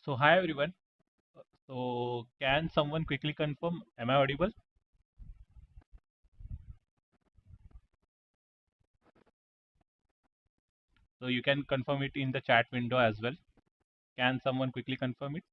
So hi everyone. So can someone quickly confirm? Am I audible? So you can confirm it in the chat window as well. Can someone quickly confirm it?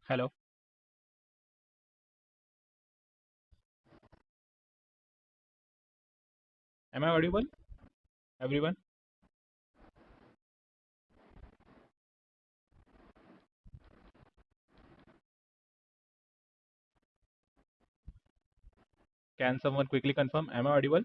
Hello. Am I audible? Everyone? Can someone quickly confirm? Am I audible?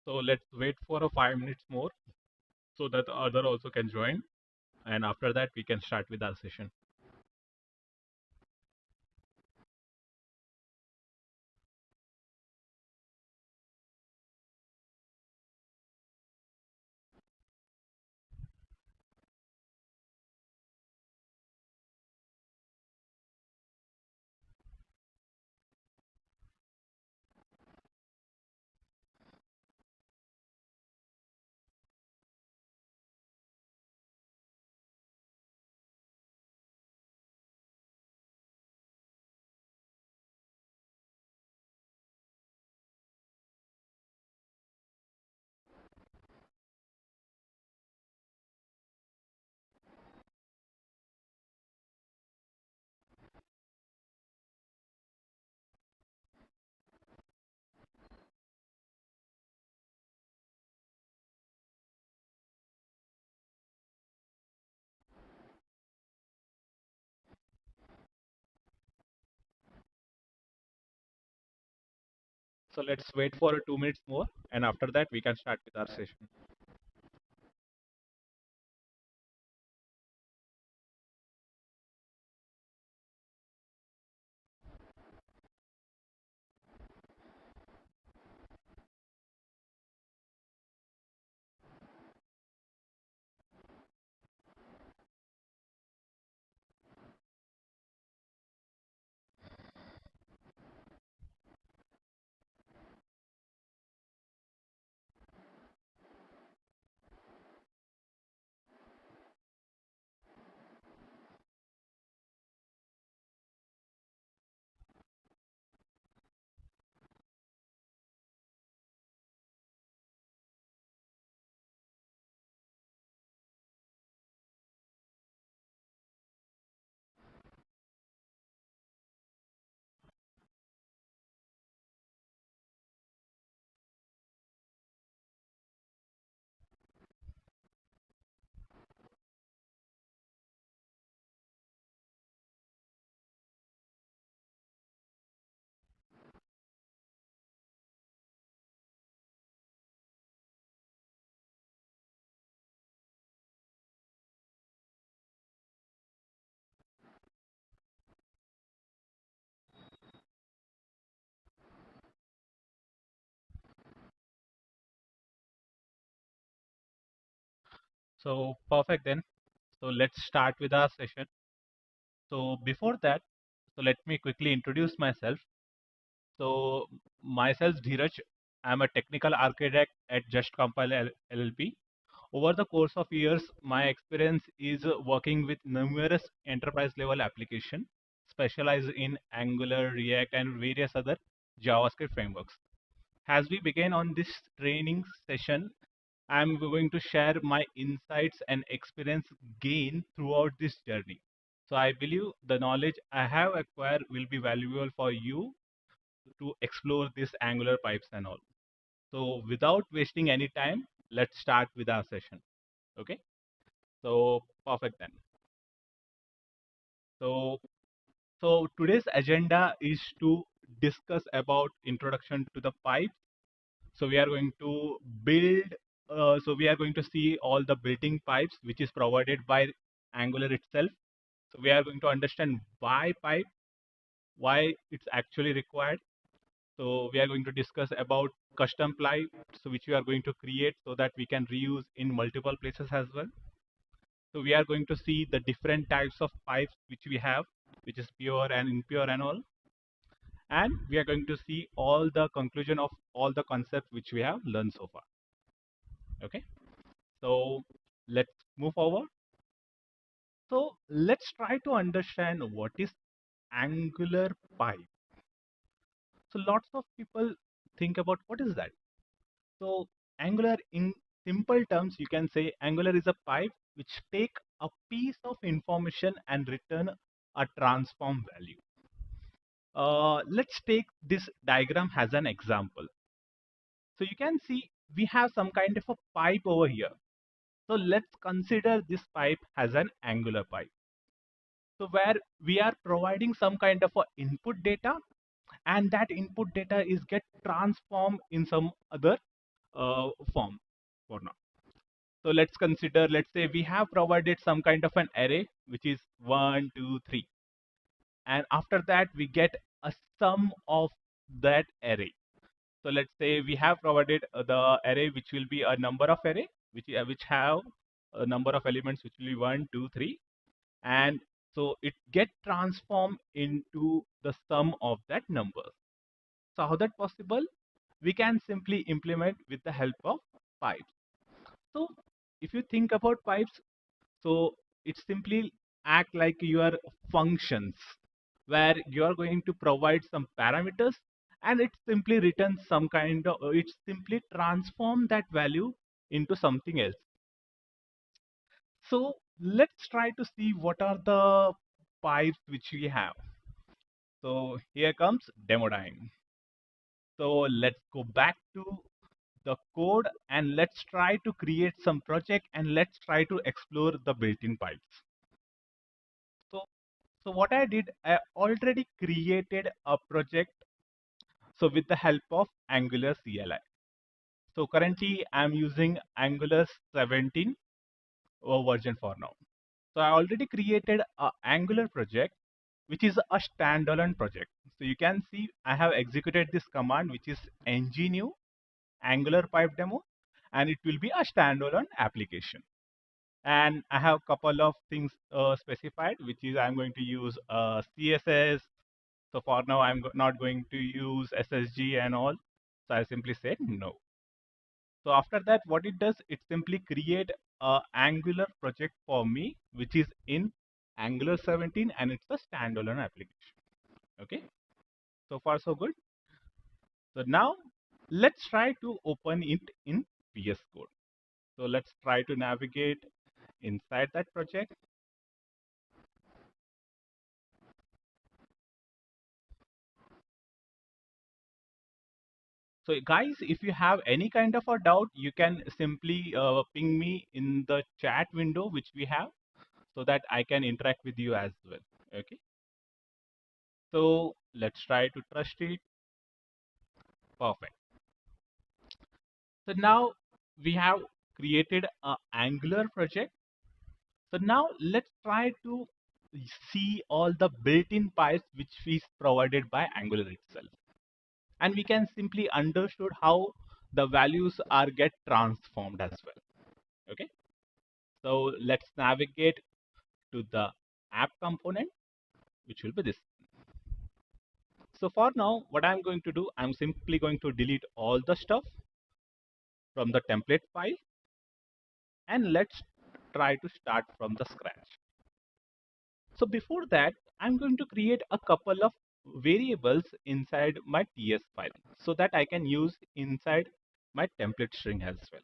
So let's wait for a 5 minutes more so that the other also can join. And after that we can start with our session. So let's wait for 2 minutes more and after that we can start with our session. So perfect then. So let's start with our session. So before that, so let me quickly introduce myself. So myself Dhiraj, I'm a technical architect at Just Compile LLP. Over the course of years, my experience is working with numerous enterprise level applications specialized in Angular, React, and various other JavaScript frameworks. As we begin on this training session, I'm going to share my insights and experience gained throughout this journey. So I believe the knowledge I have acquired will be valuable for you to explore this Angular pipes and all. So without wasting any time, let's start with our session. Okay. So perfect then. So today's agenda is to discuss about introduction to the pipe. So we are going to build. So we are going to see all the building pipes which is provided by Angular itself. So we are going to understand why pipe, why it's actually required. So we are going to discuss about custom pipe, so which we are going to create so that we can reuse in multiple places as well. So we are going to see the different types of pipes which we have, which is pure and impure and all. And we are going to see all the conclusion of all the concepts which we have learned so far. Okay. So let's move forward. So let's try to understand what is Angular pipe. So lots of people think about what is that. So Angular, in simple terms, you can say Angular is a pipe which take a piece of information and return a transform value. Let's take this diagram as an example. So you can see we have some kind of a pipe over here. So let's consider this pipe as an Angular pipe. So where we are providing some kind of a input data, and that input data is get transformed in some other form for now. So let's consider, let's say we have provided some kind of an array, which is 1, 2, 3. And after that, we get a sum of that array. So let's say we have provided the array, which will be a number of array, which have a number of elements, which will be 1, 2, 3. And so it get transformed into the sum of that number. So how that possible? We can simply implement with the help of pipes. So if you think about pipes, so it simply act like your functions where you are going to provide some parameters and it simply returns some kind of, it simply transform that value into something else. So let's try to see what are the pipes which we have. So here comes demo time. So let's go back to the code and let's try to create some project and let's try to explore the built-in pipes. So, so what I did, I already created a project. So with the help of Angular CLI. So currently I'm using Angular 17 version for now. So I already created a Angular project, which is a standalone project. So you can see I have executed this command, which is ng-new Angular pipe demo, and it will be a standalone application. And I have a couple of things specified, which is I'm going to use CSS. So for now, I'm not going to use SSG and all. So I simply said no. So after that, what it does, it simply create a Angular project for me, which is in Angular 17, and it's a standalone application. Okay. So far, so good. So now let's try to open it in VS Code. So let's try to navigate inside that project. So guys, if you have any kind of a doubt, you can simply ping me in the chat window, which we have, so that I can interact with you as well. Okay. So let's try to trust it. Perfect. So now we have created a Angular project. So now let's try to see all the built-in pipes which is provided by Angular itself. And we can simply understood how the values are get transformed as well. Okay. So let's navigate to the app component, which will be this. So for now, what I'm going to do, I'm simply going to delete all the stuff from the template file. and let's try to start from the scratch. So before that, I'm going to create a couple of variables inside my TS file so that I can use inside my template string as well.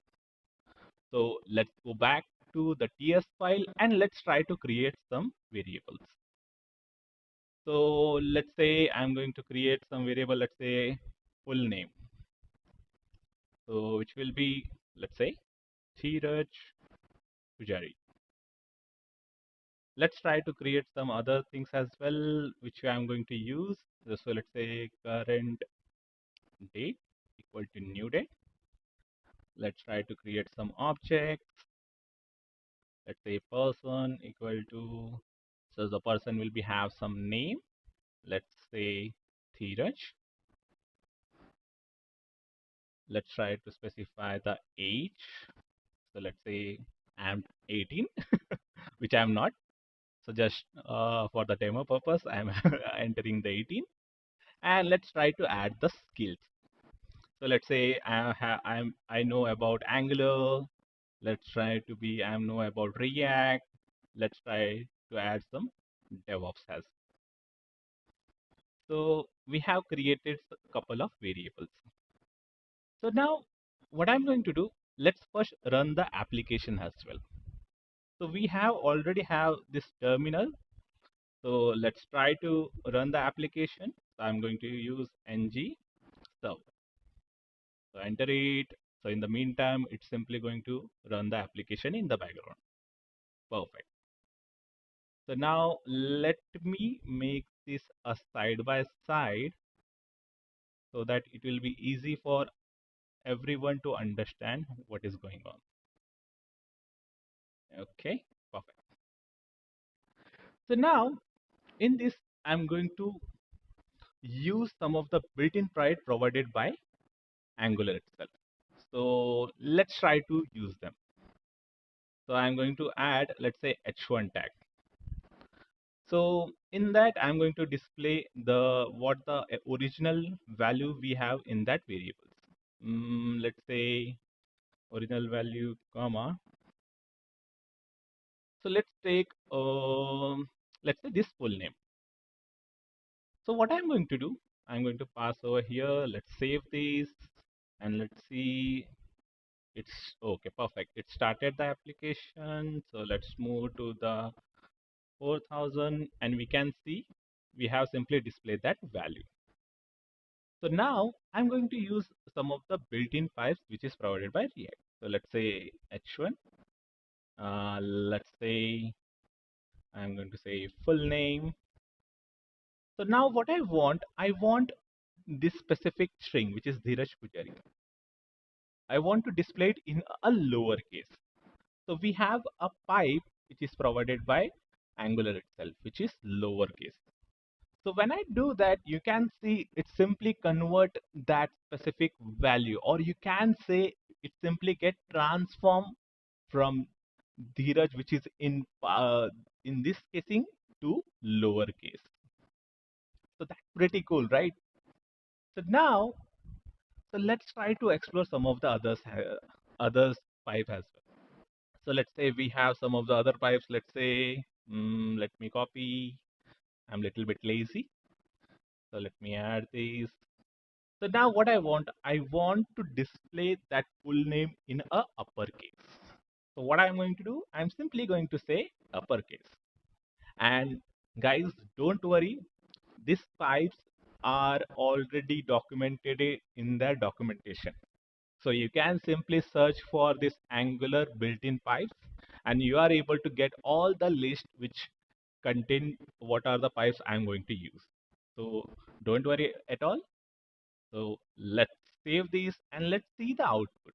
So let's go back to the TS file and let's try to create some variables. So let's say I'm going to create some variable, let's say full name. So which will be, let's say, Dhiraj Poojary. Let's try to create some other things as well, which I'm going to use. So let's say current date equal to new date. Let's try to create some objects. Let's say person equal to, so the person will be have some name. Let's say Dhiraj. Let's try to specify the age. So let's say I'm 18, which I'm not. So just for the demo purpose, I'm entering the 18. And let's try to add the skills. So let's say I know about Angular. Let's try to be I know about React. Let's try to add some DevOps as. So we have created a couple of variables. So now what I'm going to do, let's first run the application as well. So we have already have this terminal. So let's try to run the application. So I'm going to use ng serve. So enter it. So in the meantime, it's simply going to run the application in the background. Perfect. So now let me make this a side by side so that it will be easy for everyone to understand what is going on. Okay, perfect. So now in this, I'm going to use some of the built-in pride provided by Angular itself. So let's try to use them. So I'm going to add, let's say H1 tag. So in that, I'm going to display the what the original value we have in that variables. Let's say original value, comma. So let's take, let's say this full name. So what I'm going to do, I'm going to pass over here. Let's save this and let's see. It's okay, perfect. It started the application. So let's move to the 4000 and we can see we have simply displayed that value. So now I'm going to use some of the built-in pipes which is provided by React. So let's say H1. Let's say I'm going to say full name. So now what I want this specific string which is Dhiraj Poojary. I want to display it in a lowercase. So we have a pipe which is provided by Angular itself, which is lowercase. So when I do that, you can see it simply convert that specific value, or you can say it simply get transformed from Dhiraj, which is in this casing, to lowercase. So that's pretty cool, right? So now, so let's try to explore some of the others pipe as well. So let's say we have some of the other pipes. Let's say, let me copy. I'm a little bit lazy. So let me add these. So now what I want to display that full name in a uppercase. So what I'm going to do, I'm simply going to say uppercase. And guys, don't worry, these pipes are already documented in their documentation. So you can simply search for this Angular built-in pipes and you are able to get all the list which contain what are the pipes I'm going to use. So don't worry at all. So let's save this and let's see the output.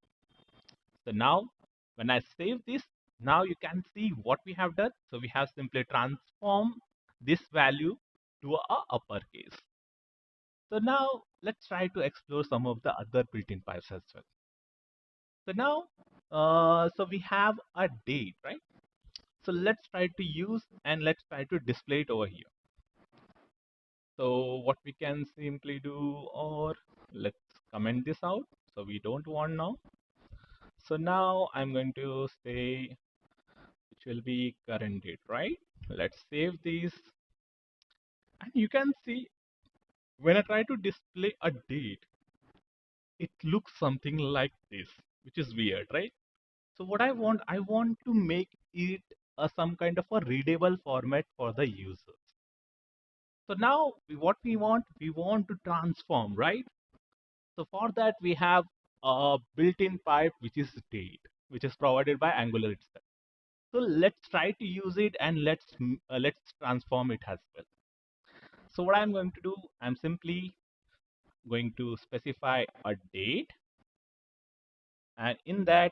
So now when I save this, now you can see what we have done. So we have simply transformed this value to a uppercase. So now let's try to explore some of the other built-in pipes as well. So now, so we have a date, right? So let's try to use and let's try to display it over here. So what we can simply do, or let's comment this out. So we don't want now. So now I'm going to say which will be current date, right? Let's save these. And you can see when I try to display a date, it looks something like this, which is weird, right? So what I want to make it some kind of a readable format for the users. So now what we want to transform, right? So for that we have a built-in pipe which is date, which is provided by Angular itself. So let's try to use it and let's transform it as well. So what I'm going to do, I'm simply going to specify a date, and in that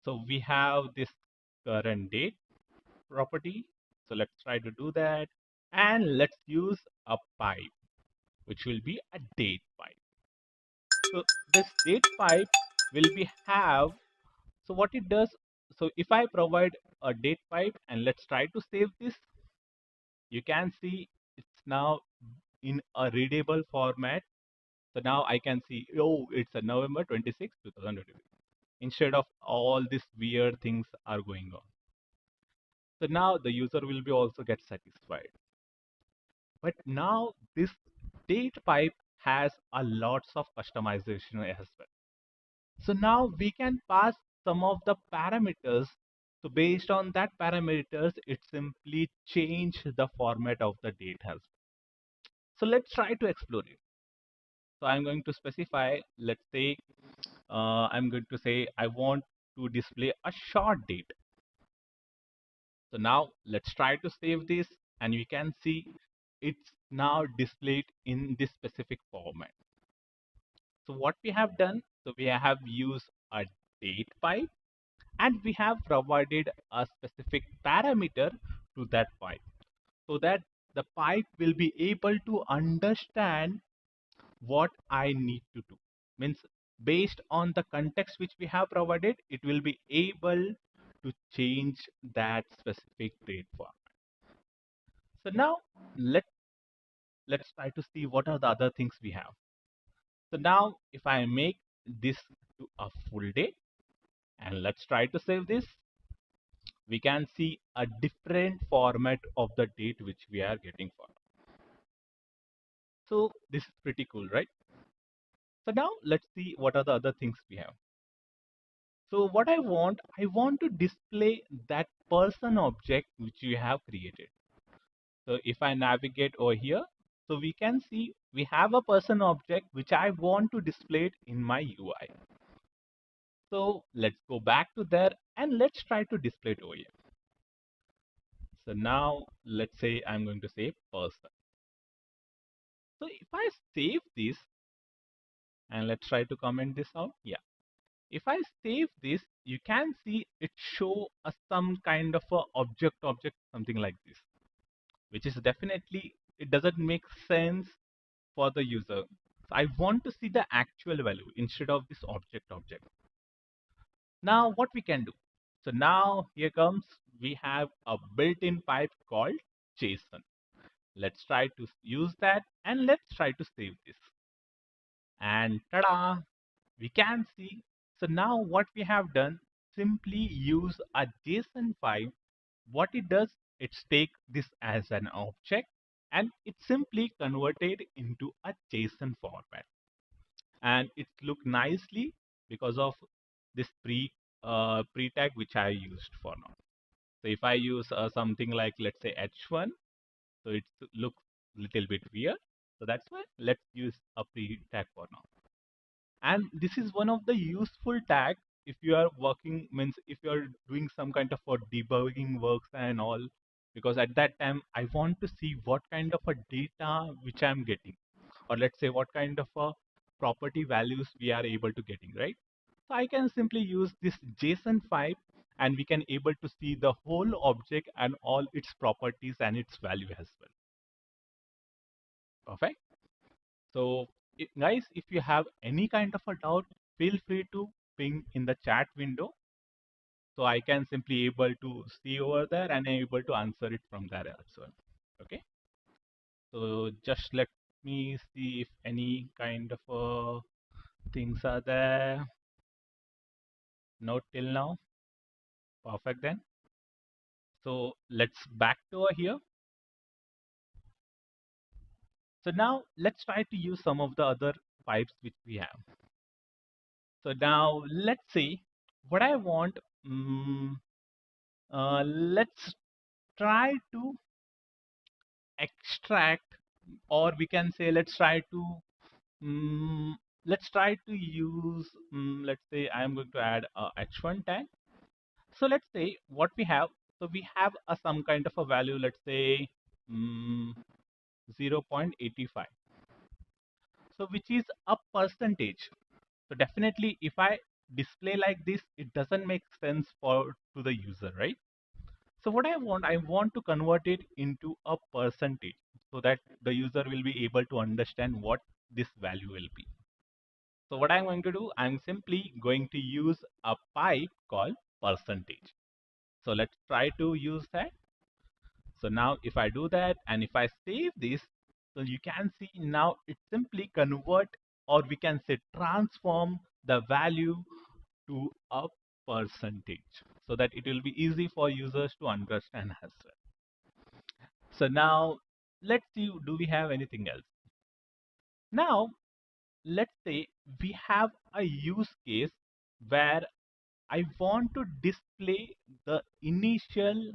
so we have this current date property. So let's try to do that, and let's use a pipe which will be a date pipe. So this date pipe will be have, so what it does, so if I provide a date pipe and let's try to save this, you can see it's now in a readable format. So now I can see, oh, it's a November 26, 2023. Instead of all these weird things are going on. So now the user will be also get satisfied. But now this date pipe has a lots of customization as well. So now we can pass some of the parameters. So based on that parameters, it simply change the format of the date as well. So let's try to explore it. So I'm going to specify, let's say, I'm going to say I want to display a short date. So now let's try to save this, and you can see it's now displayed in this specific format. So what we have done, so we have used a date pipe and we have provided a specific parameter to that pipe so that the pipe will be able to understand what I need to do. Means based on the context which we have provided, it will be able to change that specific date format. So now let's try to see what are the other things we have. So now if I make this to a full day and let's try to save this, we can see a different format of the date which we are getting for. So this is pretty cool, right? So now let's see what are the other things we have. So what I want to display that person object which you have created. So if I navigate over here, so we can see we have a person object which I want to display it in my UI. So let's go back to there and let's try to display it over here. So now let's say I'm going to say person. So if I save this and let's try to comment this out. Yeah. If I save this, you can see it show a some kind of a object, something like this, which is definitely, it doesn't make sense for the user. So I want to see the actual value instead of this object. Now what we can do? So now here comes, we have a built-in pipe called JSON. Let's try to use that and let's try to save this. And ta-da! We can see. So now what we have done, simply use a JSON file. What it does, it's take this as an object and it simply converted into a JSON format. And it look nicely because of this pre tag which I used for now. So if I use something like, let's say H1, so it looks little bit weird. So that's why let's use a pre tag for now. And this is one of the useful tag if you are working, means if you are doing some kind of a debugging works and all, because at that time I want to see what kind of a data which I'm getting, or let's say what kind of a property values we are able to getting, right? So I can simply use this JSON file and we can able to see the whole object and all its properties and its value as well. Perfect. So, guys, if you have any kind of a doubt, feel free to ping in the chat window. So I can simply able to see over there and able to answer it from there as well. Okay. So just let me see if any kind of things are there. Note till now. Perfect then. So let's back to over here. So now let's try to use some of the other pipes which we have. So now let's see what I want. Let's try to extract, or we can say mm, let's try to use, let's say I am going to add a h1 tag. So let's say what we have. So we have a some kind of a value, let's say mm, 0.85. So which is a percentage. So definitely if I display like this, it doesn't make sense for to the user, right? So what I want to convert it into a percentage so that the user will be able to understand what this value will be. So what I'm going to do, I'm simply going to use a pipe called percentage. So let's try to use that. So now if I do that and if I save this, so you can see now it simply convert, or we can say transform the value to a percentage so that it will be easy for users to understand as well. So now let's see, do we have anything else? Now let's say we have a use case where I want to display the initial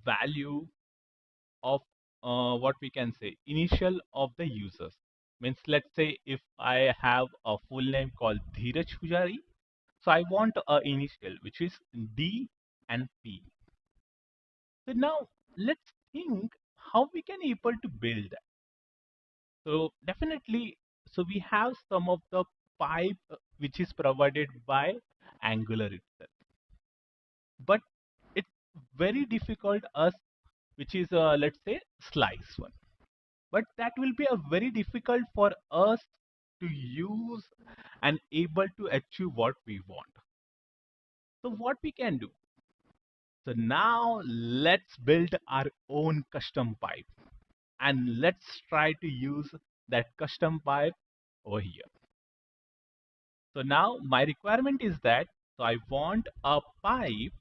value of what we can say initial of the users. Means let's say if I have a full name called Dhiraj Poojary, so I want a initial which is D and P. So now let's think how we can able to build that. So definitely, so we have some of the pipe which is provided by Angular itself, but it's very difficult us which is let's say slice one. But that will be a very difficult for us to use and able to achieve what we want. So what we can do? So now let's build our own custom pipe and let's try to use that custom pipe over here. So now my requirement is that, so I want a pipe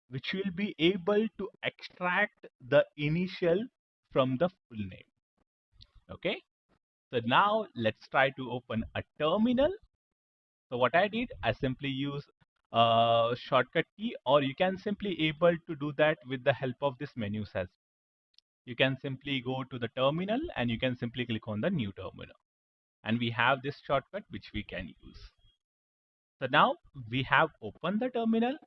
which will be able to extract the initial from the full name. Okay. So now let's try to open a terminal. So what I did, I simply use a shortcut key, or you can simply able to do that with the help of this menus as well. You can simply go to the terminal and you can simply click on the new terminal. And we have this shortcut which we can use. So now we have opened the terminal.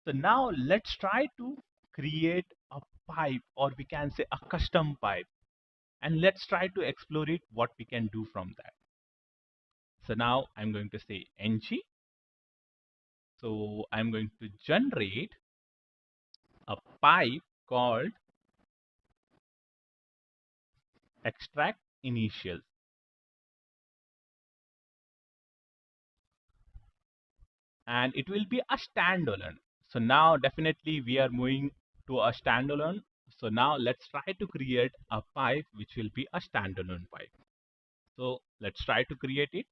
So now let's try to create a pipe, or we can say a custom pipe. And let's try to explore it, what we can do from that. So now I'm going to say ng. So I'm going to generate a pipe called extract initials, and it will be a standalone. So now definitely we are moving to a standalone. So now let's try to create a pipe which will be a standalone pipe. So let's try to create it.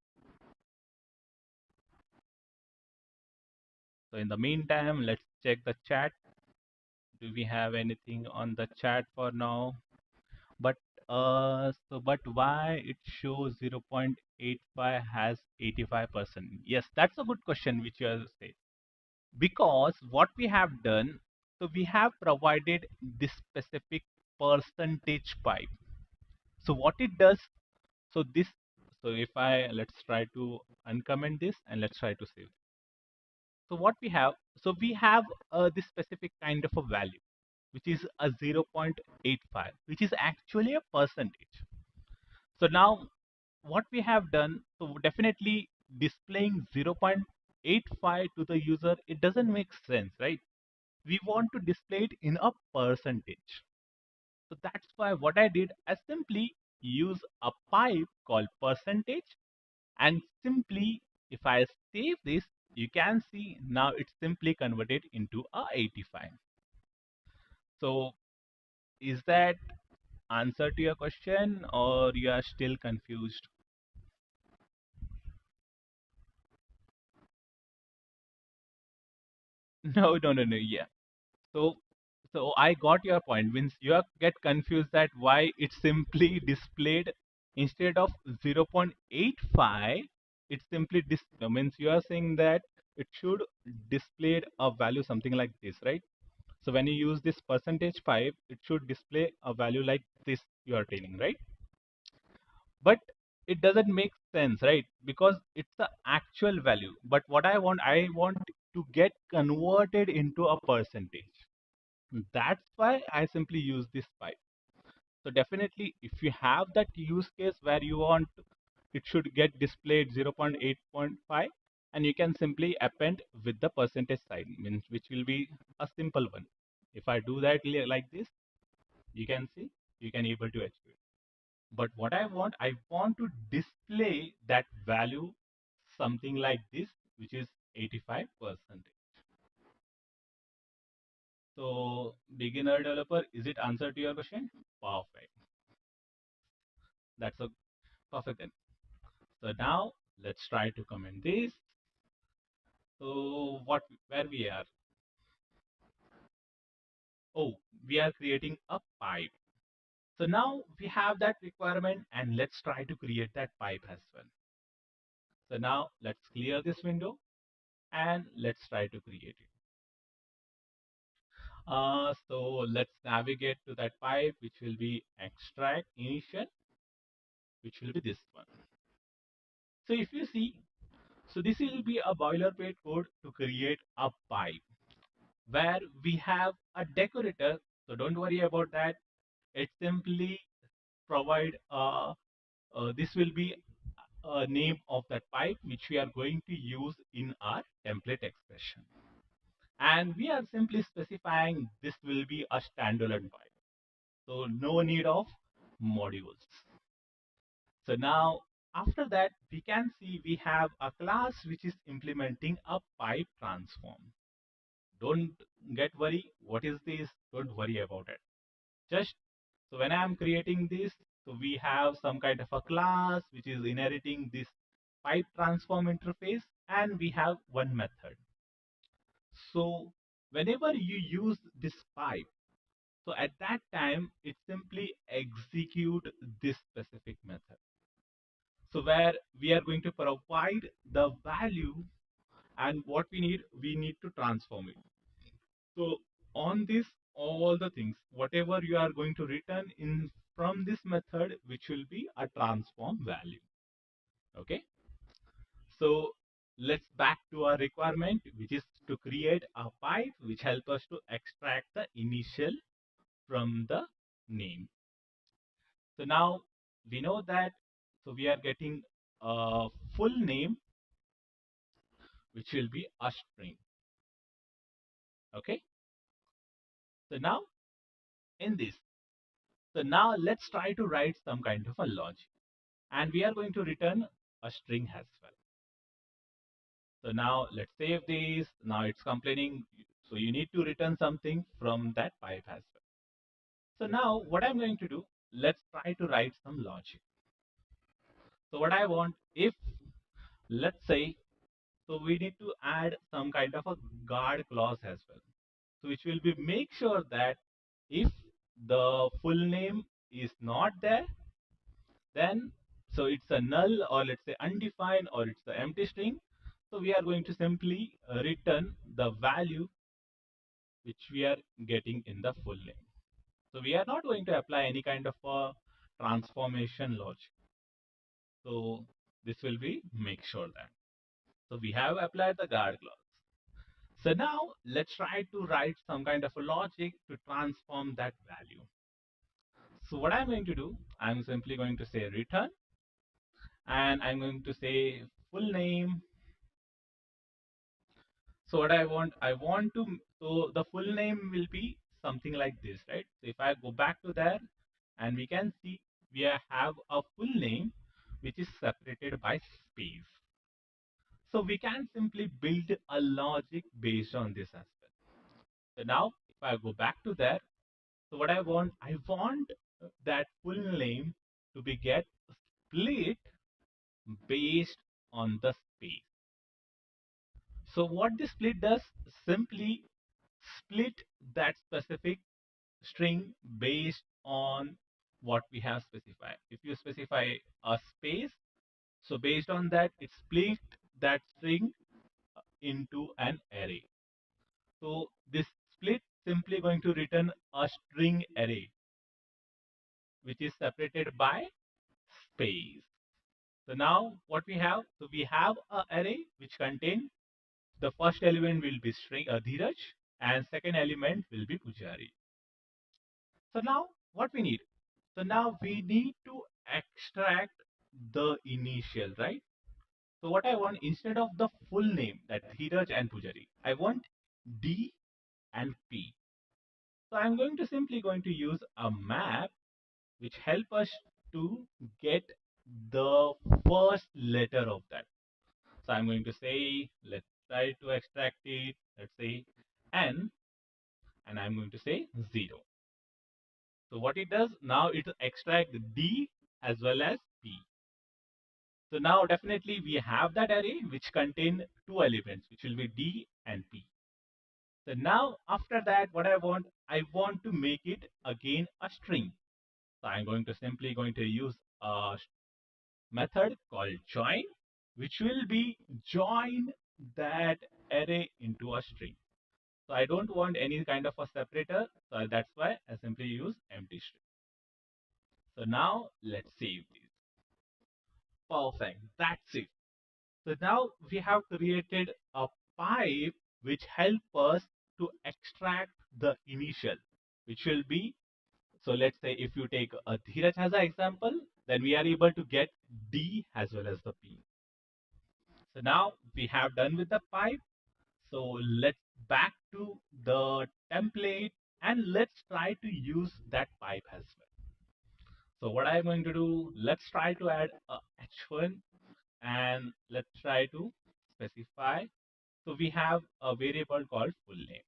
So in the meantime, let's check the chat. Do we have anything on the chat for now? But but why it shows 0.85 has 85%? Yes, that's a good question which you have said. Because what we have done, so we have provided this specific percentage pipe. So what it does, so this, so if I, let's try to uncomment this and let's try to save. So what we have, so we have this specific kind of a value, which is a 0.85, which is actually a percentage. So now what we have done, so definitely displaying 0.85 to the user, it doesn't make sense, right? We want to display it in a percentage. So that's why what I did, I simply use a pipe called percentage, and simply if I save this, you can see now it's simply converted into a 85. So is that answer to your question, or you are still confused? No, no, no, no. Yeah. So, so I got your point. Means you are get confused that why it's simply displayed instead of 0.85, it simply means you are saying that it should display a value something like this, right? So when you use this percentage 5, it should display a value like this you are telling, right? But it doesn't make sense, right? Because it's the actual value. But what I want to get converted into a percentage. That's why I simply use this pipe. So definitely, if you have that use case where you want it should get displayed 0.8.5, and you can simply append with the percentage sign, means which will be a simple one. If I do that like this, you can see you can able to achieve it. But what I want to display that value something like this, which is 85%. So beginner developer, is it answer to your question? Perfect. That's a perfect then. So now let's try to comment this. So where we are? Oh, we are creating a pipe. So now we have that requirement and let's try to create that pipe as well. So now let's clear this window and let's try to create it. So let's navigate to that pipe, which will be extract initial, which will be this one. So if you see, so this will be a boilerplate code to create a pipe where we have a decorator. So don't worry about that. It simply provide this will be a name of that pipe which we are going to use in our template expression. And we are simply specifying this will be a standalone pipe. So no need of modules. So now after that, we can see we have a class which is implementing a pipe transform. Don't get worry. What is this? Don't worry about it. Just so when I am creating this, so we have some kind of a class which is inheriting this pipe transform interface, and we have one method. So whenever you use this pipe, so at that time, it simply execute this specific method. So where we are going to provide the value and what we need to transform it. So on this, all the things, whatever you are going to return in from this method, which will be a transform value. Okay. So let's back to our requirement, which is to create a pipe which help us to extract the initial from the name. So now we know that, so we are getting a full name, which will be a string. Okay. So now in this, so now let's try to write some kind of a logic. And we are going to return a string as well. So now let's save this. Now it's complaining. So you need to return something from that pipe as well. So now what I'm going to do, let's try to write some logic. So what I want, if let's say, so we need to add some kind of a guard clause as well. So which will be make sure that if the full name is not there, then so it's a null or let's say undefined or it's the empty string. So we are going to simply return the value which we are getting in the full name. So we are not going to apply any kind of a transformation logic. So this will be make sure that. So we have applied the guard clause. So now let's try to write some kind of a logic to transform that value. So what I'm going to do, I'm simply going to say return and I'm going to say full name. So what I want to, so the full name will be something like this, right? So if I go back to there and we can see have a full name which is separated by space. So we can simply build a logic based on this aspect. So now if I go back to there, so what I want that full name to be get split based on the space. So what this split does, simply split that specific string based on what we have specified. If you specify a space, so based on that, it split that string into an array. So this split simply going to return a string array, which is separated by space. So now what we have, so we have a array which contain the first element will be string Dhiraj and second element will be Poojary. So now what we need? So now we need to extract the initial, right? So what I want, instead of the full name that Dhiraj and Poojary, I want D and P. So I'm going to simply going to use a map which help us to get the first letter of that. So I'm going to say, let's try to extract it. Let's say N, and I'm going to say 0. So what it does now, it extract D as well as P. So now definitely we have that array which contain two elements, which will be D and P. So now after that, what I want to make it again a string. So I'm going to simply going to use a method called join, which will be join that array into a string. So I don't want any kind of a separator. So that's why I simply use empty string. So now let's save this. Perfect. That's it. So now we have created a pipe which help us to extract the initial, which will be, so let's say if you take a Dhiraj as an example, then we are able to get D as well as the P. So now we have done with the pipe. So let's back to the template and let's try to use that pipe as well. So what I'm going to do, let's try to add a H1 and let's try to specify. So we have a variable called full name.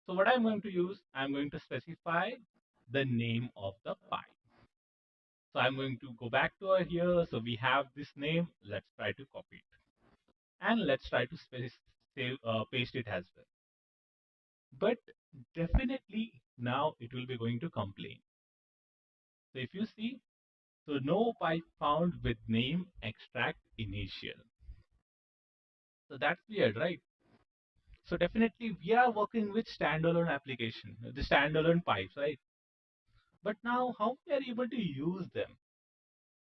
So what I'm going to use, I'm going to specify the name of the pipe. So I'm going to go back to here. So we have this name. Let's try to copy it. And let's try to paste it as well. But definitely now it will be going to complain. So if you see, so no pipe found with name extract initial. So that's weird, right? So definitely we are working with standalone application, the standalone pipes, right? But now how we are able to use them?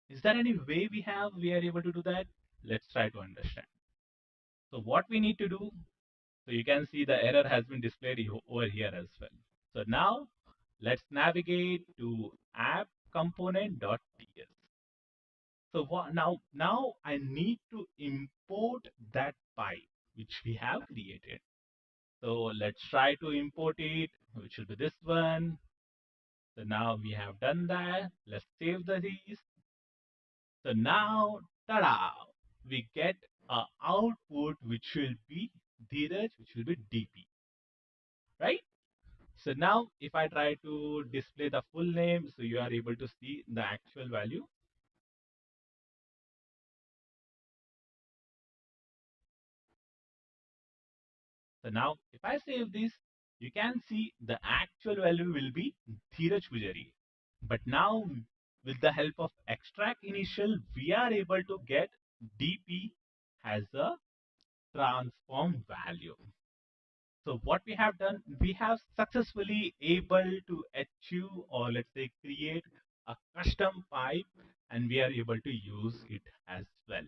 Is there any way we are able to do that? Let's try to understand. So what we need to do, so you can see the error has been displayed over here as well. So now let's navigate to app component.ts. So now I need to import that pipe which we have created. So let's try to import it, which will be this one. So now we have done that. Let's save these. So now, tada, we get a output which will be Dhiraj, which will be DP, right? So now if I try to display the full name, so you are able to see the actual value. So now if I save this, you can see the actual value will be Dhiraj Poojary. But now with the help of extract initial, we are able to get DP as a transform value. So what we have done, we have successfully able to achieve or let's say create a custom pipe and we are able to use it as well.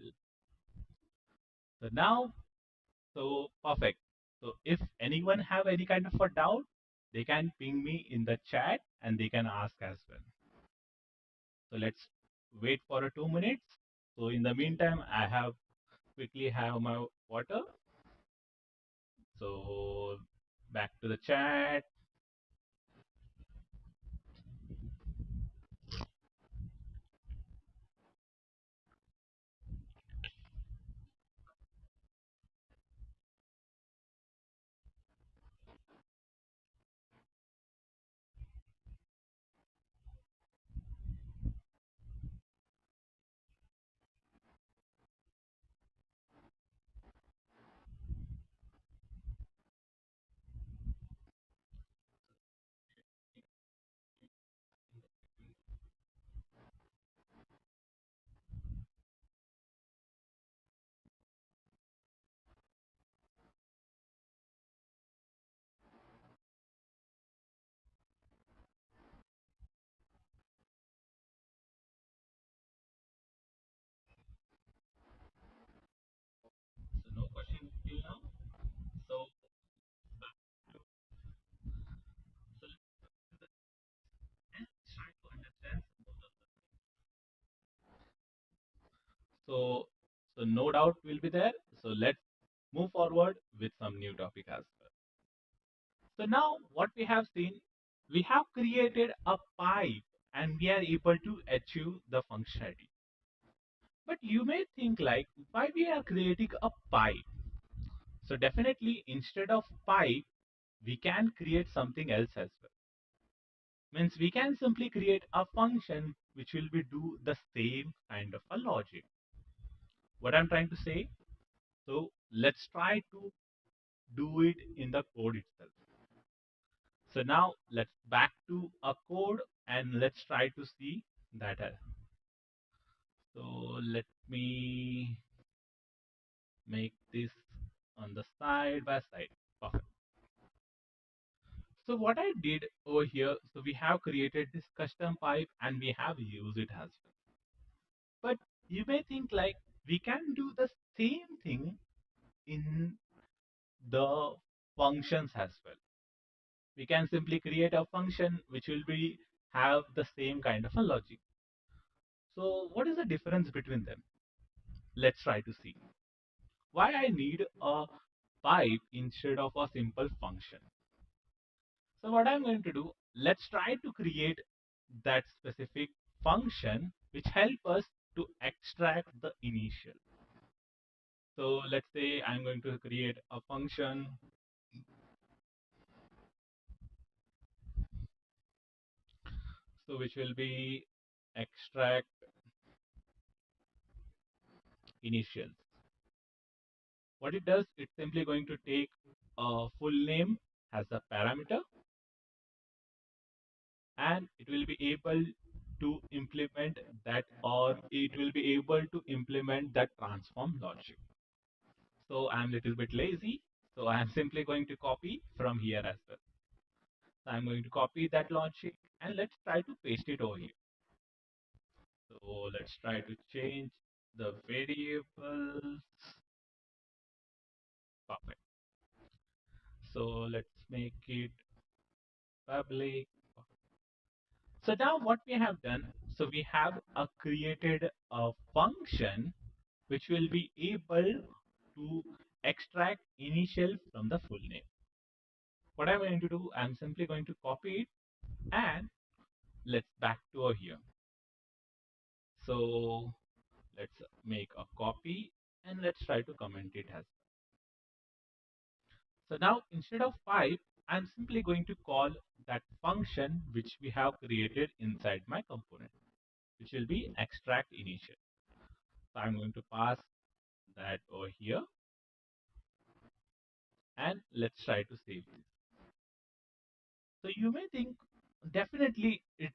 So now, so perfect. So if anyone have any kind of a doubt, they can ping me in the chat and they can ask as well. So let's wait for a 2 minutes. So in the meantime, I have quickly have my water. So back to the chat. So, so no doubt will be there. So let's move forward with some new topic as well. So now what we have seen, we have created a pipe and we are able to achieve the functionality. But you may think like, why we are creating a pipe? So definitely instead of pipe, we can create something else as well. Means we can simply create a function which will be do the same kind of a logic. What I'm trying to say, so let's try to do it in the code itself. So now let's back to a code and let's try to see that. So let me make this on the side by side. Perfect. So what I did over here, so we have created this custom pipe and we have used it as well. But you may think like we can do the same thing in the functions as well. We can simply create a function which will be have the same kind of a logic. So what is the difference between them? Let's try to see. Why I need a pipe instead of a simple function. So what I'm going to do, let's try to create that specific function which help us to extract the initial. So let's say I'm going to create a function, so which will be extract initials. What it does, it's simply going to take a full name as a parameter and it will be able to implement that or it will be able to implement that transform logic. So I'm a little bit lazy. So I'm simply going to copy from here as well. So I'm going to copy that logic and let's try to paste it over here. So let's try to change the variables. Perfect. So let's make it public. So now what we have done, so we have created a function which will be able to extract initial from the full name. What I'm going to do, I'm simply going to copy it and let's back to over here. So let's make a copy and let's try to comment it as well. So now instead of pipe, I'm simply going to call that function which we have created inside my component, which will be extract initial. So I'm going to pass that over here and let's try to save this. So you may think definitely it's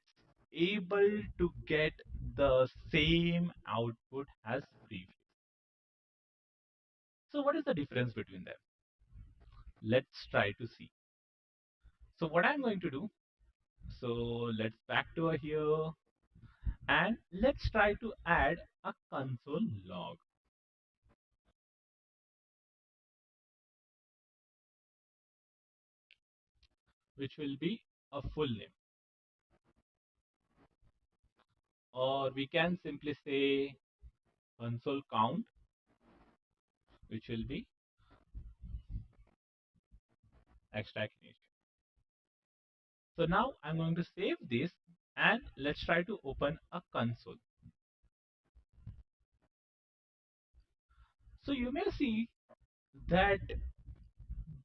able to get the same output as previous. So what is the difference between them? Let's try to see. So what I'm going to do, so let's back to here and let's try to add a console log, which will be a full name. Or we can simply say console count, which will be extract initial. So now I'm going to save this and let's try to open a console. So you may see that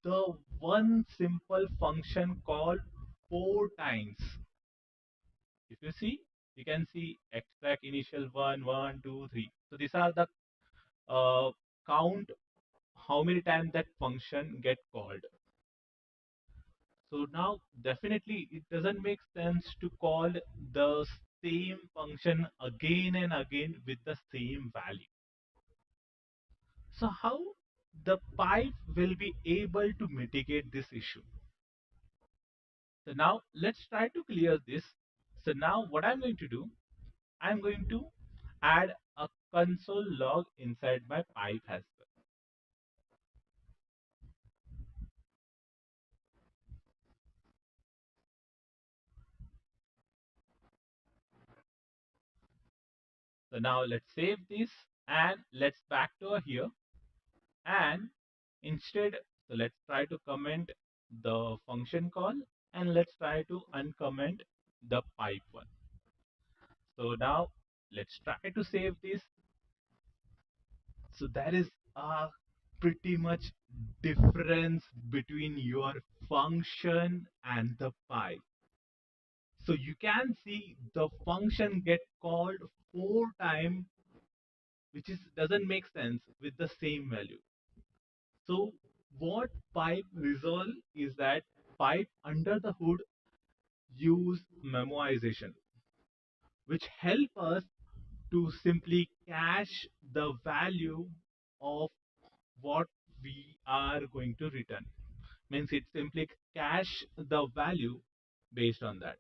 the one simple function called 4 times. If you see, you can see extract initial 1, 1, 2, 3. So these are the count how many times that function get called. So now definitely it doesn't make sense to call the same function again and again with the same value. So how the pipe will be able to mitigate this issue? So now let's try to clear this. So now what I'm going to do, I'm going to add a console log inside my pipe as well. So now let's save this And let's back to here. And instead, so let's try to comment the function call, and let's try to uncomment the pipe one. So now let's try to save this. So there is a pretty much difference between your function and the pipe. So you can see the function get called 4 times, which is doesn't make sense with the same value. So what pipe resolve is that pipe under the hood use memoization, which help us to simply cache the value of what we are going to return. Means it simply cache the value based on that.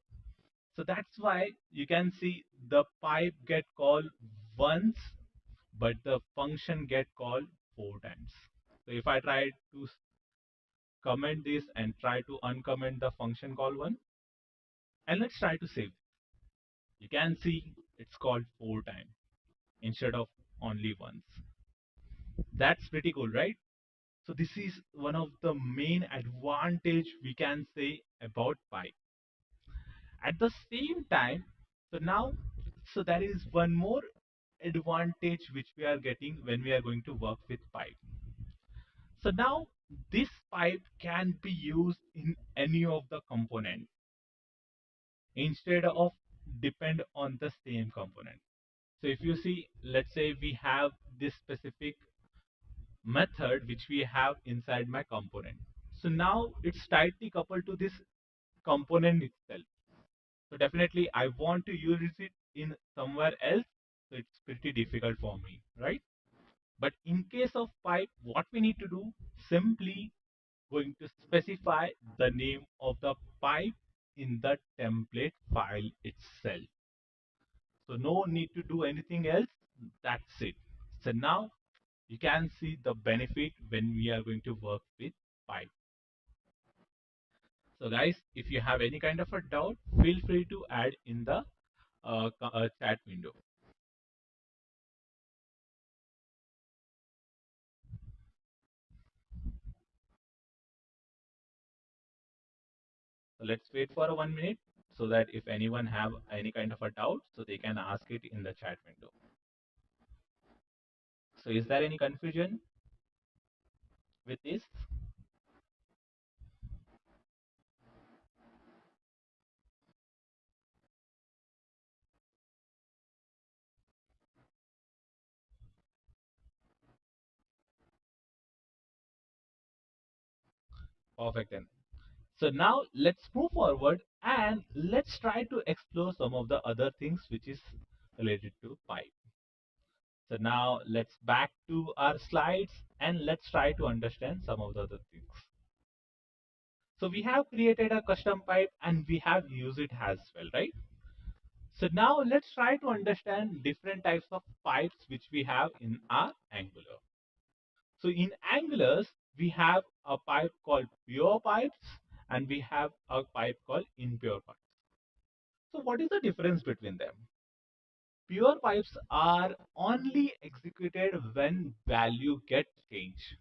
So that's why you can see the pipe get called once, but the function get called 4 times. So if I try to comment this and try to uncomment the function call one, and let's try to save. You can see it's called 4 times instead of only once. That's pretty cool, right? So this is one of the main advantage we can say about pipe. At the same time, so now, so there is one more advantage which we are getting when we are going to work with pipe. So now this pipe can be used in any of the components instead of depend on the same component. So if you see, let's say we have this specific method which we have inside my component. So now it's tightly coupled to this component itself. So definitely I want to use it in somewhere else. So it's pretty difficult for me, right? But in case of pipe, what we need to do, simply going to specify the name of the pipe in the template file itself. So no need to do anything else. That's it. So now you can see the benefit when we are going to work with pipe. So guys, if you have any kind of a doubt, feel free to add in the chat window. So let's wait for 1 minute so that if anyone have any kind of a doubt, so they can ask it in the chat window. So is there any confusion with this? Perfect then. So now let's move forward and let's try to explore some of the other things which is related to pipe. So now let's back to our slides and let's try to understand some of the other things. So we have created a custom pipe and we have used it as well, right? So now let's try to understand different types of pipes which we have in our Angular. So in Angulars, we have a pipe called pure pipes and we have a pipe called impure pipes. So what is the difference between them? Pure pipes are only executed when value gets changed.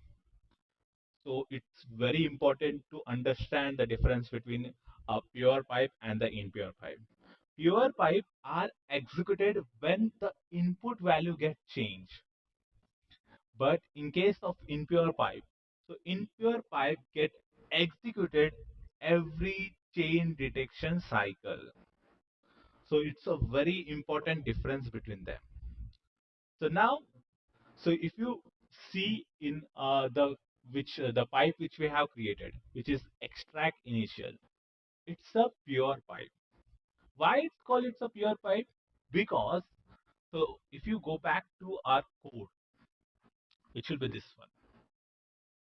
So it's very important to understand the difference between a pure pipe and the impure pipe. Pure pipe are executed when the input value gets changed. But in case of impure pipe, so impure pipe get executed every chain detection cycle. So it's a very important difference between them. So now, so if you see in the pipe which we have created, which is extract initial, it's a pure pipe. Why it's called it's a pure pipe? Because so if you go back to our code, which will be this one.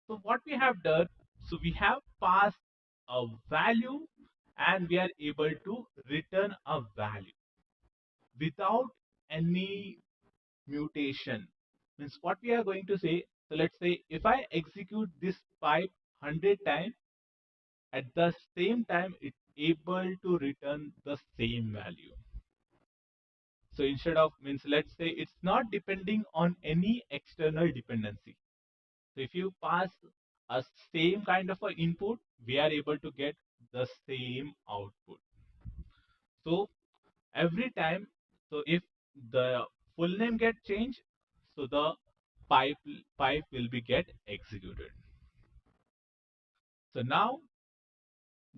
So what we have done, so we have passed a value and we are able to return a value without any mutation. Means what we are going to say, so let's say if I execute this pipe 100 times, at the same time it's able to return the same value. So instead of means let's say it's not depending on any external dependency. So if you pass a same kind of a input, we are able to get the same output. So every time, so if the full name get changed, so the pipe pipe will be get executed. So now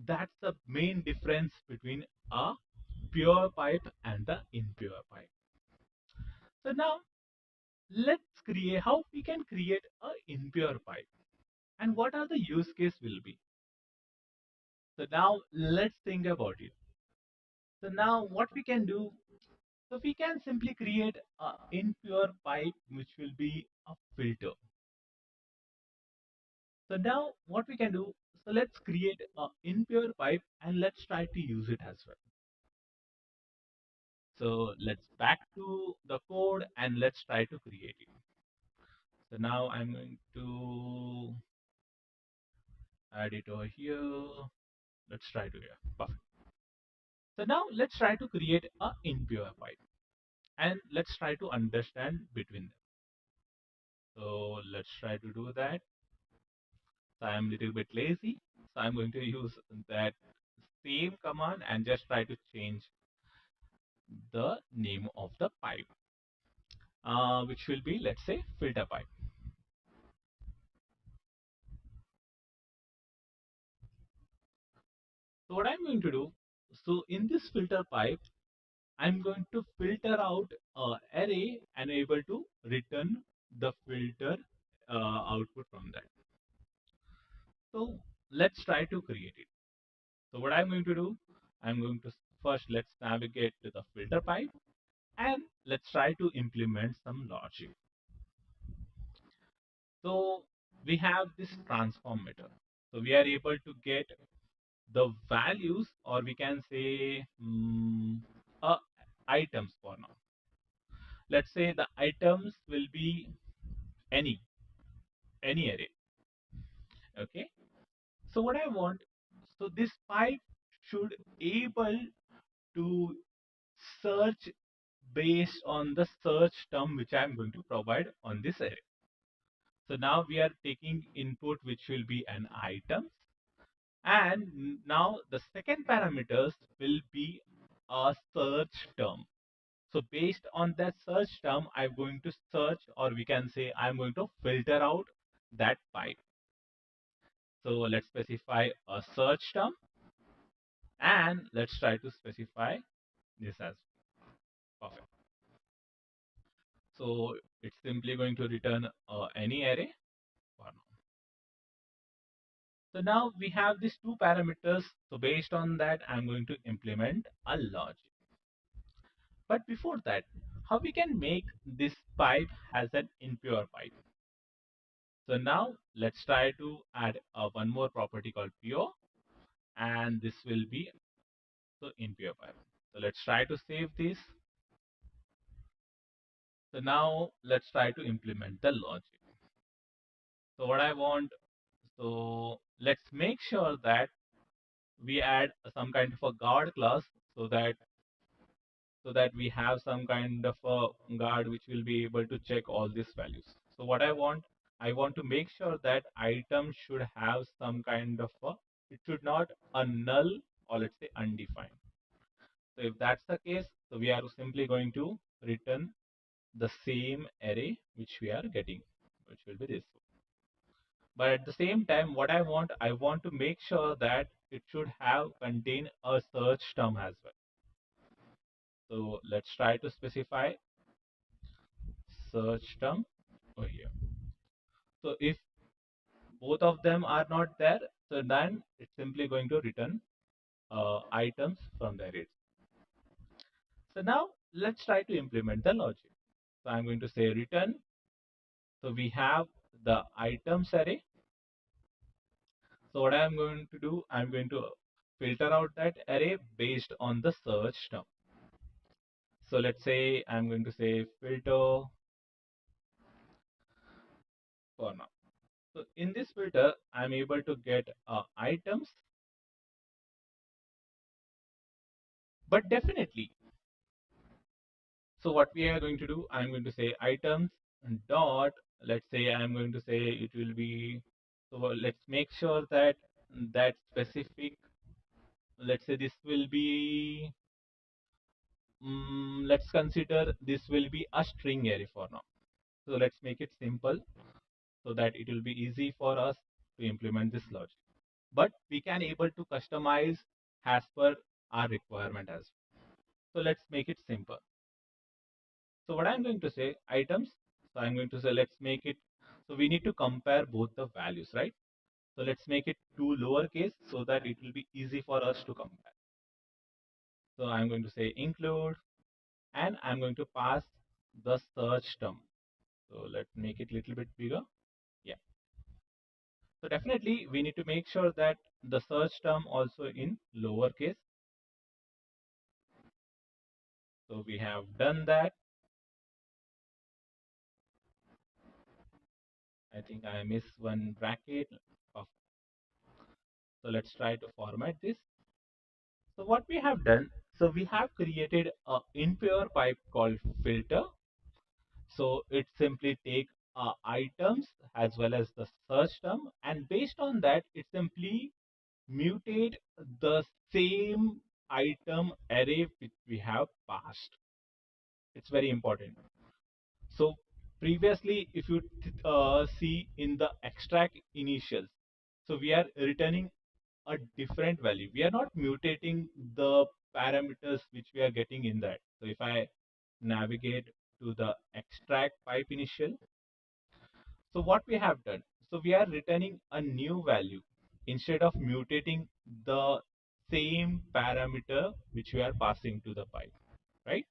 that's the main difference between a pure pipe and the impure pipe. So now let's create how we can create a impure pipe and what are the use case will be. So now let's think about it. So now what we can do, so we can simply create a impure pipe which will be a filter. So now what we can do, so let's create a impure pipe and let's try to use it as well. So let's back to the code and let's try to create it. So now I'm going to add it over here. Let's try to here. Perfect. So now let's try to create a impure pipe and let's try to understand between them. So let's try to do that. So I'm a little bit lazy. So I'm going to use that same command and just try to change the name of the pipe, which will be, let's say, filter pipe. So what I'm going to do, so in this filter pipe, I'm going to filter out array and able to return the filter output from that. So let's try to create it. So what I'm going to do, I'm going to first let's navigate to the filter pipe and let's try to implement some logic. So we have this transform method. So we are able to get the values or we can say items for now. Let's say the items will be any any array. Okay. So what I want, so this pipe should able to search based on the search term which I'm going to provide on this array. So now we are taking input which will be an item and now the second parameters will be a search term. So based on that search term, I'm going to search or we can say I'm going to filter out that pipe. So let's specify a search term and let's try to specify this as perfect. So it's simply going to return any array for now. So now we have these two parameters. So based on that, I'm going to implement a logic. But before that, how we can make this pipe as an impure pipe? So now let's try to add one more property called pure, and this will be the impure pipe. So let's try to save this. So now let's try to implement the logic. So what I want, so let's make sure that we add some kind of a guard class so that we have some kind of a guard which will be able to check all these values. So what I want to make sure that item should have some kind of a, it should not a null or let's say undefined. So if that's the case, so we are simply going to return the same array which we are getting, which will be this. But at the same time, what I want to make sure that it should have contain a search term as well. So let's try to specify search term over here. So if both of them are not there, so then it's simply going to return items from the array. So now let's try to implement the logic. So I'm going to say return. So we have the items array. So what I'm going to do, I'm going to filter out that array based on the search term. So let's say I'm going to say filter for now. So in this filter, I'm able to get items, but definitely So what we are going to do, I'm going to say items dot, let's say I'm going to say it will be, so let's make sure that that specific, let's say this will be, let's consider this will be a string array for now. So let's make it simple so that it will be easy for us to implement this logic. But we can able to customize as per our requirement as well. So let's make it simple. So what I'm going to say items. So I'm going to say let's make it. So we need to compare both the values, right? So let's make it two lowercase so that it will be easy for us to compare. So I'm going to say include and I'm going to pass the search term. So let's make it a little bit bigger. Yeah. So definitely we need to make sure that the search term also in lowercase. So we have done that. I think I missed one bracket. Of- So let's try to format this. So what we have done, so we have created a impure pipe called filter. So it simply take items as well as the search term, and based on that, it simply mutate the same item array which we have passed. It's very important. So previously, if you see in the extract initials, so we are returning a different value. We are not mutating the parameters which we are getting in that. So if I navigate to the extract pipe initial, so what we have done, so we are returning a new value instead of mutating the same parameter which we are passing to the pipe, right?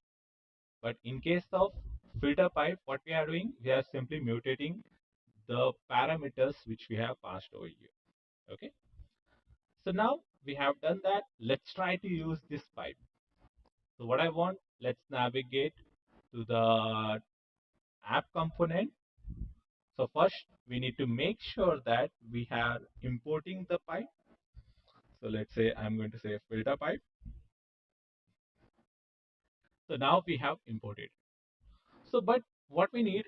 But in case of filter pipe, what we are doing, we are simply mutating the parameters which we have passed over here. Okay. So now we have done that. Let's try to use this pipe. So what I want, let's navigate to the app component. So first we need to make sure that we are importing the pipe. So let's say I'm going to say filter pipe. So now we have imported. So but what we need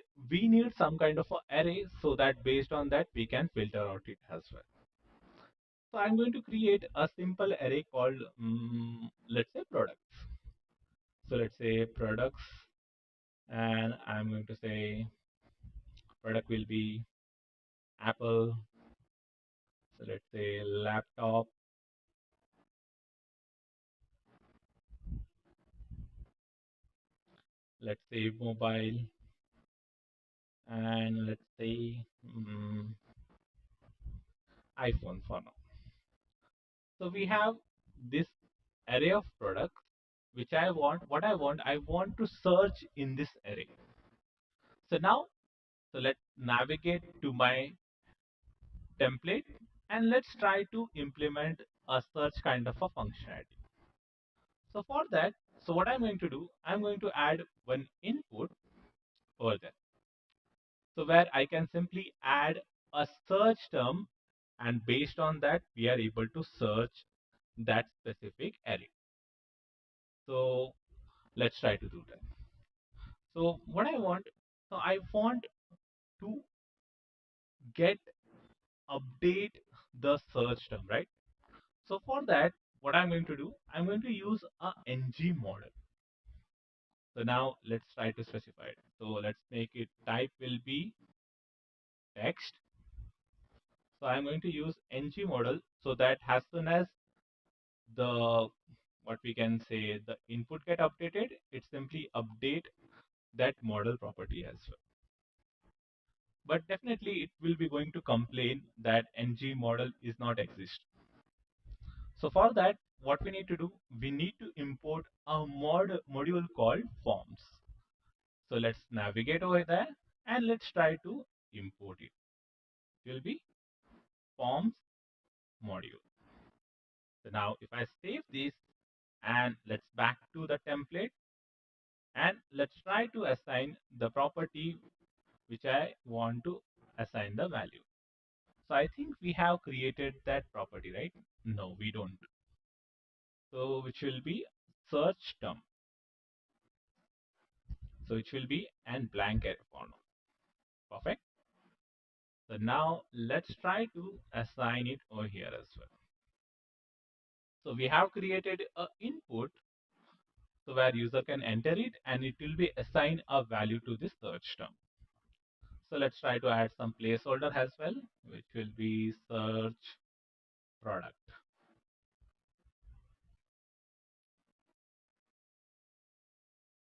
some kind of a array so that based on that we can filter out it as well. So I'm going to create a simple array called let's say products. So let's say products and I'm going to say product will be Apple. So let's say laptop, let's say mobile, and let's say iPhone for now. So we have this array of products which I want. What I want to search in this array. So now, so let's navigate to my template and let's try to implement a search kind of a functionality. So for that, so what I'm going to do, I'm going to add one input over there. So where I can simply add a search term and based on that, we are able to search that specific array. So let's try to do that. So what I want, so I want to get update the search term, right? So for that, what I'm going to do, I'm going to use a ng model. So now let's try to specify it. So let's make it type will be text. So I'm going to use ng model so that as soon as the what we can say the input get updated, it simply update that model property as well. But definitely it will be going to complain that ng model is not exist. So for that, what we need to do, we need to import a module called forms. So let's navigate over there and let's try to import it. It will be forms module. So now if I save this and let's back to the template and let's try to assign the property which I want to assign the value. So I think we have created that property, right? No, we don't. So which will be search term. So it will be an blank array for now. Perfect. So now let's try to assign it over here as well. So we have created a input so where user can enter it and it will be assigned a value to this search term. So let's try to add some placeholder as well, which will be search product.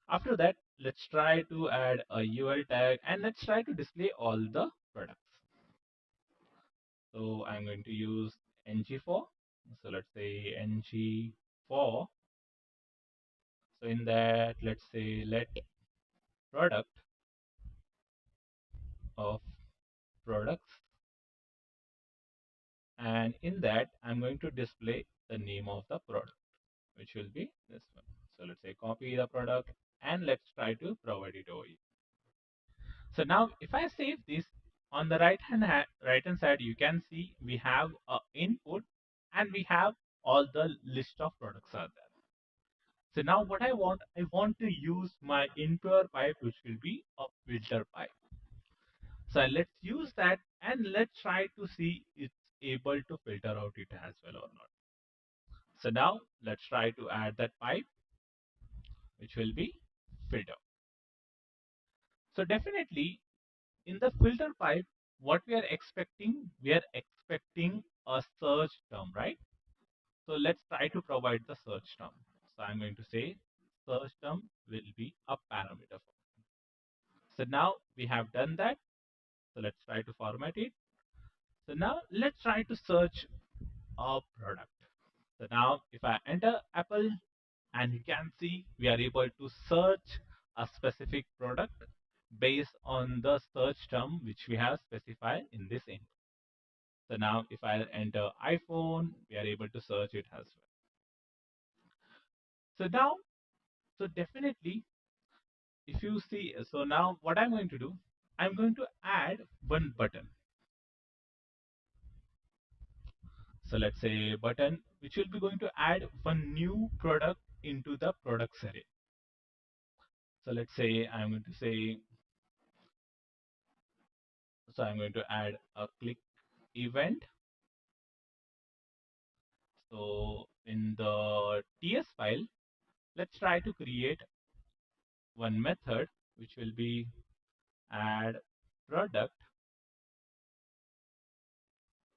After that, let's try to add a UL tag and let's try to display all the products. So I'm going to use ng4. So let's say ng4. So in that, let's say let product of products, and in that I'm going to display the name of the product, which will be this one. So let's say copy the product and let's try to provide it over here. So now if I save this, on the right hand side you can see we have a input and we have all the list of products are there. So now what I want to use my impure pipe, which will be a filter pipe. So let's use that and let's try to see it's able to filter out it as well or not. So now let's try to add that pipe, which will be filter. So definitely in the filter pipe, what we are expecting a search term, right? So let's try to provide the search term. So I'm going to say search term will be a parameter. So now we have done that. So let's try to format it. So now let's try to search a product. So now if I enter Apple and you can see we are able to search a specific product based on the search term which we have specified in this input. So now if I enter iPhone, we are able to search it as well. So now, so definitely if you see, so now what I'm going to do, I'm going to add one button. So let's say button, which will be going to add one new product into the products array. So let's say I'm going to say, so I'm going to add a click event. So in the TS file, let's try to create one method, which will be add product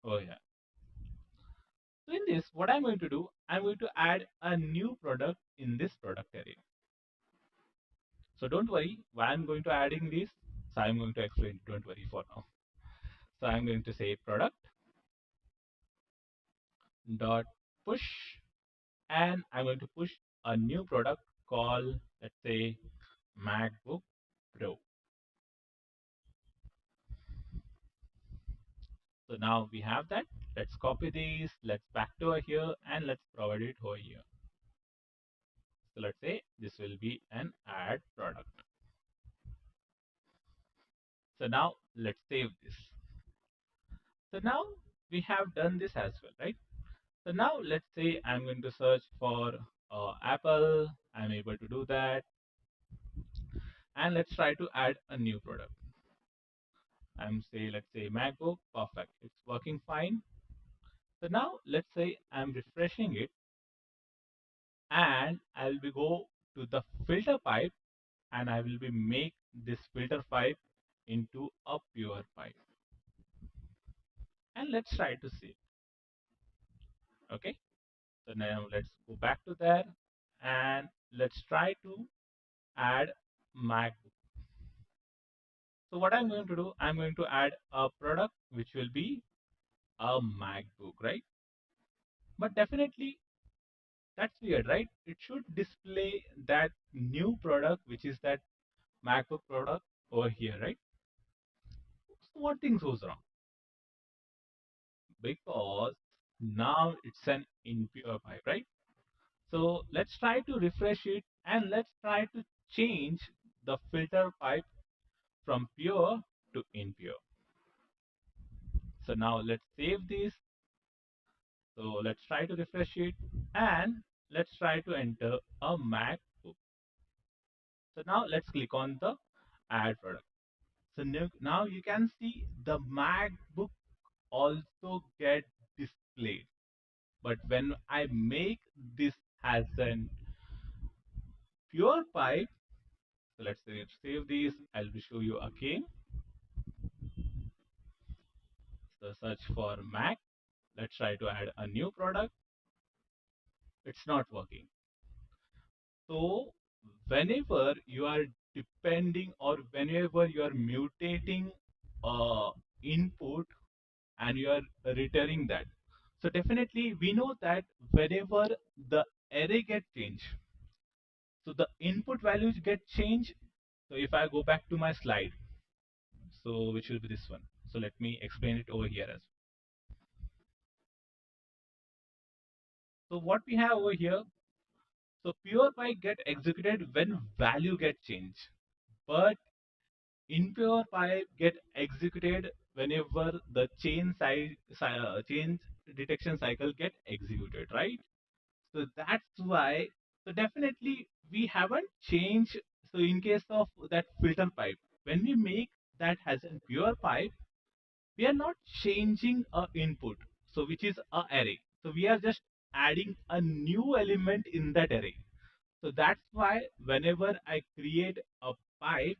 over here. So in this, what I'm going to do, I'm going to add a new product in this product area. So don't worry, why I'm going to adding this. So I'm going to explain, don't worry for now. So I'm going to say product dot push, and I'm going to push a new product called, let's say, MacBook Pro. So now we have that. Let's copy this. Let's back to over here and let's provide it over here. So let's say this will be an add product. So now let's save this. So now we have done this as well, right? So now let's say I'm going to search for Apple. I'm able to do that. And let's try to add a new product. Let's say MacBook. Perfect. It's working fine. So now let's say I'm refreshing it and I will be go to the filter pipe and I will be make this filter pipe into a pure pipe. And let's try to see. Okay. So now let's go back to there and let's try to add MacBook. So what I'm going to do, I'm going to add a product which will be a MacBook, right? But definitely that's weird, right? It should display that new product, which is that MacBook product over here, right? So what things goes wrong? Because now it's an impure pipe, right? So let's try to refresh it and let's try to change the filter pipe from pure to impure. So now let's save this. So let's try to refresh it and let's try to enter a MacBook. So now let's click on the add product. So now you can see the MacBook also get displayed. But when I make this as an pure pipe, so let's say save this. I'll show you again. So search for Mac. Let's try to add a new product. It's not working. So whenever you are depending or whenever you are mutating input and you are returning that. So definitely we know that whenever the array get changed, so the input values get changed. So if I go back to my slide, so which will be this one. So let me explain it over here as well. So what we have over here, so pure pipe get executed when value get changed, but impure pipe get executed whenever the change detection cycle get executed, right? So that's why, so definitely we haven't changed. So in case of that filter pipe, when we make that as a pure pipe, we are not changing a input, so which is a array. So we are just adding a new element in that array. So that's why whenever I create a pipe,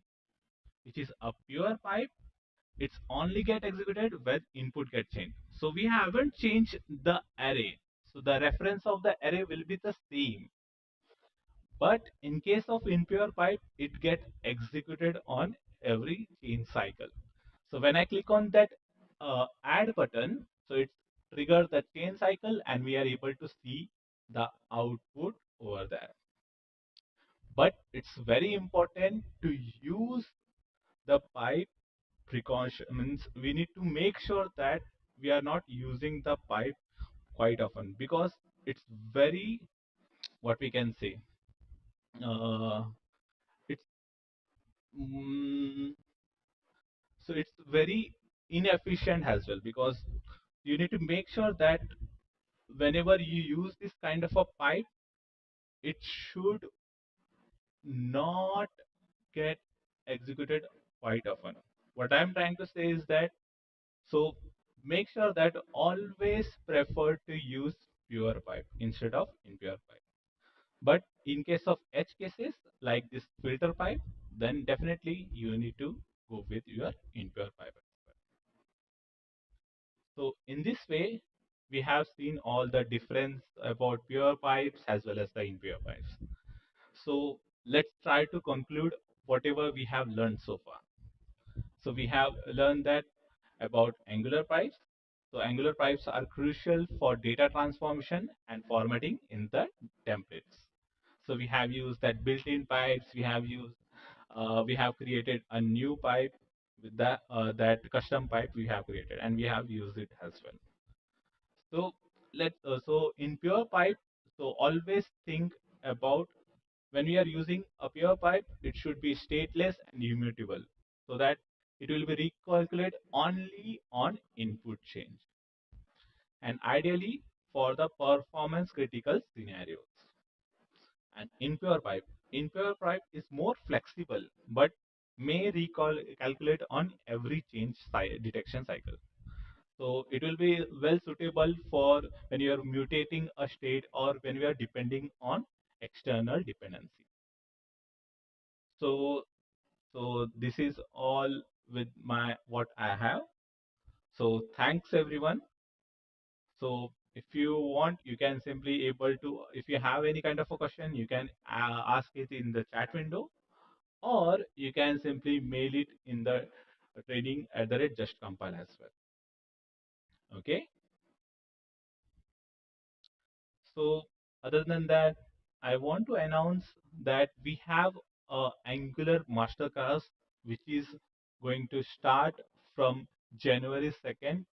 which is a pure pipe, it's only get executed when input get changed. So we haven't changed the array. So the reference of the array will be the same. But in case of impure pipe, it get executed on every change cycle. So when I click on that add button, so it triggers the change cycle and we are able to see the output over there. But it's very important to use the pipe precaution. Means we need to make sure that we are not using the pipe quite often because it's very, what we can say, uh, it's mm, so it's very inefficient as well because you need to make sure that whenever you use this kind of a pipe, it should not get executed quite often. What I'm trying to say is that, so make sure that always prefer to use pure pipe instead of impure pipe. But in case of edge cases like this filter pipe, then definitely you need to go with your impure pipe. So in this way, we have seen all the difference about pure pipes as well as the impure pipes. So let's try to conclude whatever we have learned so far. So we have learned that about Angular pipes. So Angular pipes are crucial for data transformation and formatting in the templates. So we have used that built-in pipes. We have created a new pipe with that custom pipe we have created, and we have used it as well. So so in pure pipe, so always think about when we are using a pure pipe, it should be stateless and immutable so that it will be recalculated only on input change and ideally for the performance critical scenarios. And impure pipe is more flexible but may recall calculate on every detection cycle. So it will be well suitable for when you are mutating a state or when we are depending on external dependency. So so this is all with my what I have. So thanks everyone. So if you want, you can simply able to, if you have any kind of a question, you can ask it in the chat window, or you can simply mail it in the training at the rate just compile as well. Okay. So other than that, I want to announce that we have a Angular masterclass which is going to start from January 2nd.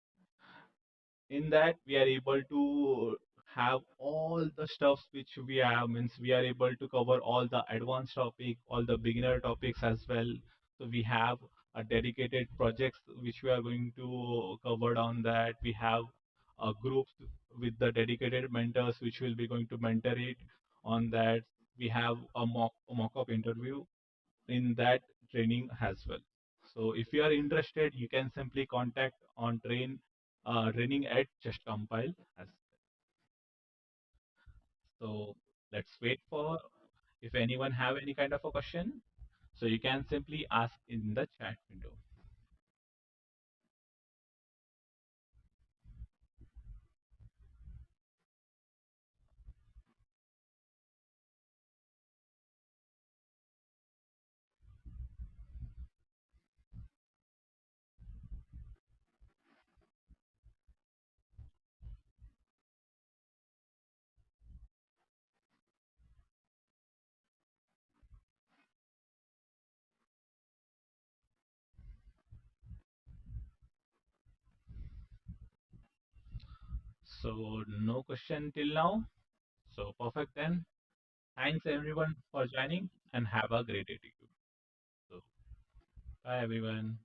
In that we are able to have all the stuff which we have, means we are able to cover all the advanced topic, all the beginner topics as well. So we have a dedicated projects which we are going to cover on that. We have groups with the dedicated mentors which will be going to mentor it on that. We have a mock-up interview in that training as well. So if you are interested, you can simply contact on training at Just Compile. So let's wait for if anyone have any kind of a question. So you can simply ask in the chat window. So no question till now. So perfect then. Thanks everyone for joining and have a great day to you. So bye everyone.